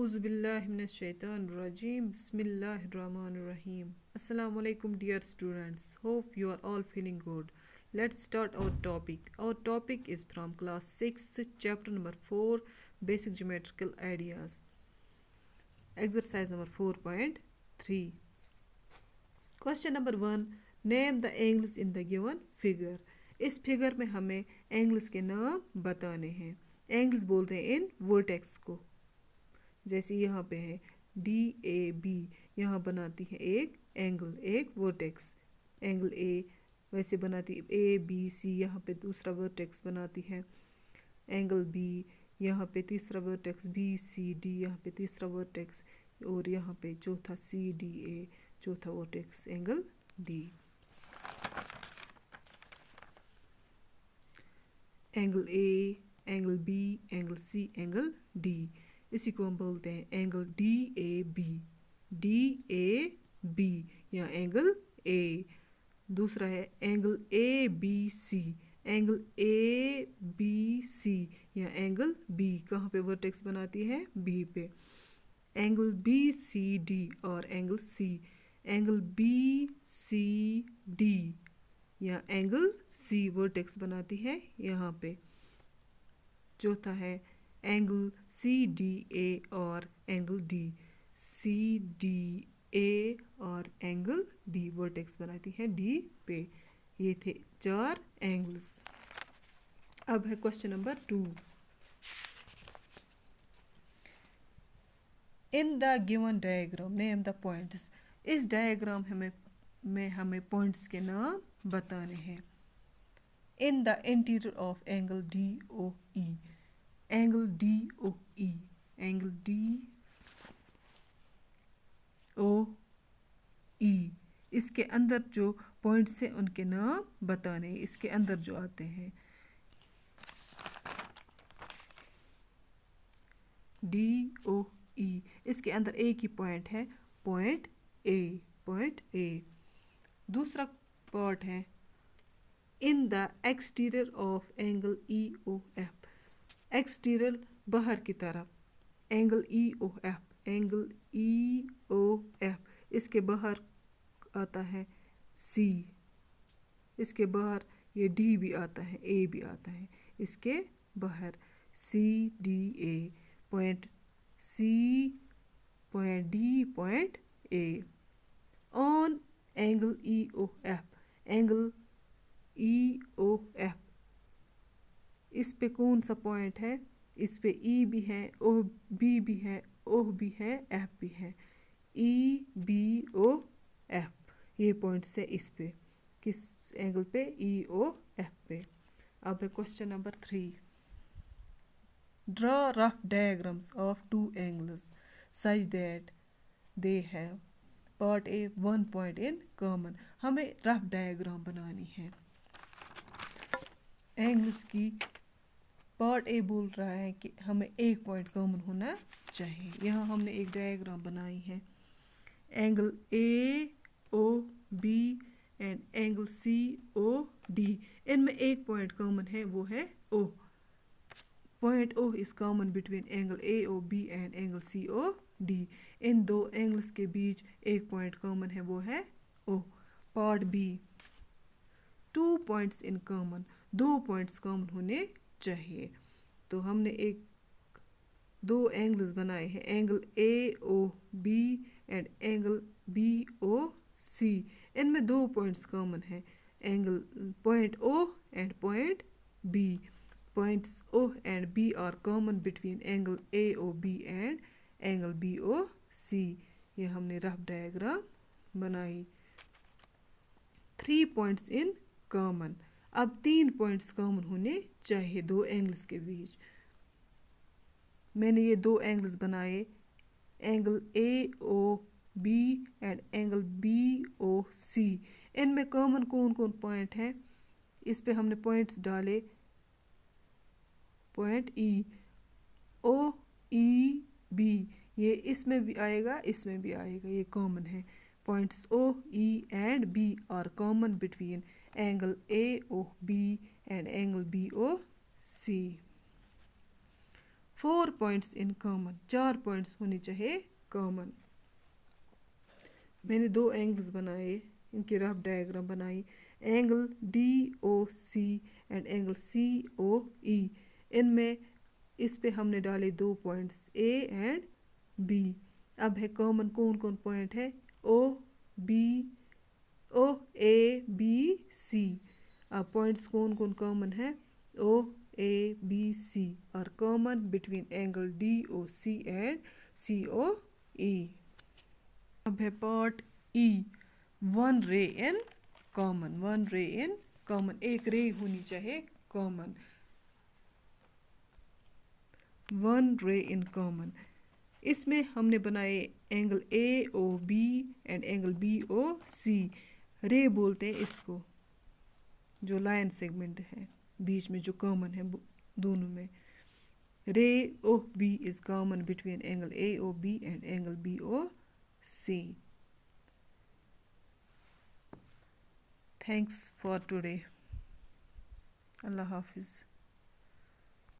Auzu billahi minash shaitanir rajim. Bismillahir rahmanir rahim. Assalamu alaikum dear students. Hope you are all feeling good. Let's start our topic. Our topic is from class 6, chapter number 4, basic geometrical ideas. Exercise number 4.3. Question number 1. Name the angles in the given figure. इस figure में हमें angles के नाम बताने हैं. Angles बोलते हैं इन vertex को. जैसे यहाँ पे है DAB, यहाँ बनाती है एक एंगल, एक वर्टेक्स. एंगल A वैसे बनाती है ABC, यहाँ पे दूसरा वर्टेक्स बनाती है. एंगल B, यहाँ पे तीसरा वर्टेक्स BCD, यहाँ पे तीसरा वर्टेक्स, और यहाँ पे चौथा CDA, चौथा vertex angle D. Angle A, angle B, angle C, angle D, इसी को हम बोलते हैं एंगल DAB. DAB या एंगल A. दूसरा है एंगल ABC, एंगल ABC या एंगल B. कहाँ पे वर्टेक्स बनाती है? B पे. एंगल BCD और एंगल C, एंगल BCD या एंगल C वर्टेक्स बनाती है यहाँ पे. चौथा है एंगल CDA और एंगल D. CDA और एंगल D वर्टेक्स बनाती है D पे. ये थे 4 एंगल्स. अब है question number 2. In the given diagram name the points. इस डायग्राम में हमें पॉइंट्स के नाम बताने हैं. In the interior of angle DOE, angle DOE, angle DOE, इसके अंदर जो पॉइंट्स हैं उनके नाम बताने. इसके अंदर जो आते हैं DOE, इसके अंदर एक ही पॉइंट है, पॉइंट A, पॉइंट A. दूसरा पार्ट है in the exterior of angle EOF, exterior बाहर की तरफ एंगल EOF, एंगल EOF, इसके बाहर आता है C, इसके बाहर ये D भी आता है, A भी आता है. इसके बाहर CDA, point C, point D, point A. On angle EOF, angle EOF, इस पे कौन सा पॉइंट है? इस पे E भी है, OB भी है, O भी है, F भी है. EBOF, ये पॉइंट्स है इस पे. किस एंगल पे? EOF पे. अब है question number 3. Draw rough diagrams of 2 angles such that they have part A 1 point in common. हमें रफ डायग्राम बनानी है. एंगल्स की पार्ट A बोल रहा है कि हमें एक पॉइंट कॉमन होना चाहिए. यहाँ हमने एक डायग्राम बनाई है. Angle AOB and angle COD, इनमें एक पॉइंट कॉमन है, वो है O. Point O is common between angle AOB and angle COD. इन दो एंगल्स के बीच एक पॉइंट कॉमन है, वो है O. Part B 2 points in common, 2 points common होने चाहिए. तो हमने दो एंगल्स बनाए हैं, angle AOB and angle BOC. इनमें 2 पॉइंट्स कॉमन हैं, angle point O and point B. Points O and B are common between angle AOB and angle BOC. ये हमने रफ डायग्राम बनाई. 3 पॉइंट्स इन कॉमन. अब 3 points common होने चाहिए 2 angles के बीच. मैंने ये 2 एंगल्स बनाए, angle AOB and angle BOC. इनमें कॉमन कौन कौन पॉइंट है? इस पे हमने पॉइंट्स डाले. पॉइंट E, OEB, ये इसमें भी आएगा, इसमें भी आएगा, ये कॉमन है. Points OE and B are common between angle AOB and angle BOC. 4 points in common, 4 points होने चाहिए कॉमन। मैंने 2 एंगल्स बनाए, इनकी रफ डायग्राम बनाई, angle DOC and angle COE। इनमें इस पे हमने डाले 2 पॉइंट्स A एंड B। अब है कॉमन कौन कौन पॉइंट है, OABC। अब पॉइंट्स कौन कौन कॉमन है, OABC are common between angle DOC and COE। अब है पार्ट E, 1 रे इन कॉमन, 1 रे इन कॉमन, एक रे होनी चाहिए कॉमन, 1 रे इन कॉमन। इसमें हमने बनाए angle AOB and angle BOC। रे बोलते हैं इसको, जो लाइन सेगमेंट है बीच में जो कॉमन है दोनों में। Ray OB is common between angle AOB and angle BOC। Thanks for today. अल्लाह हाफिज़।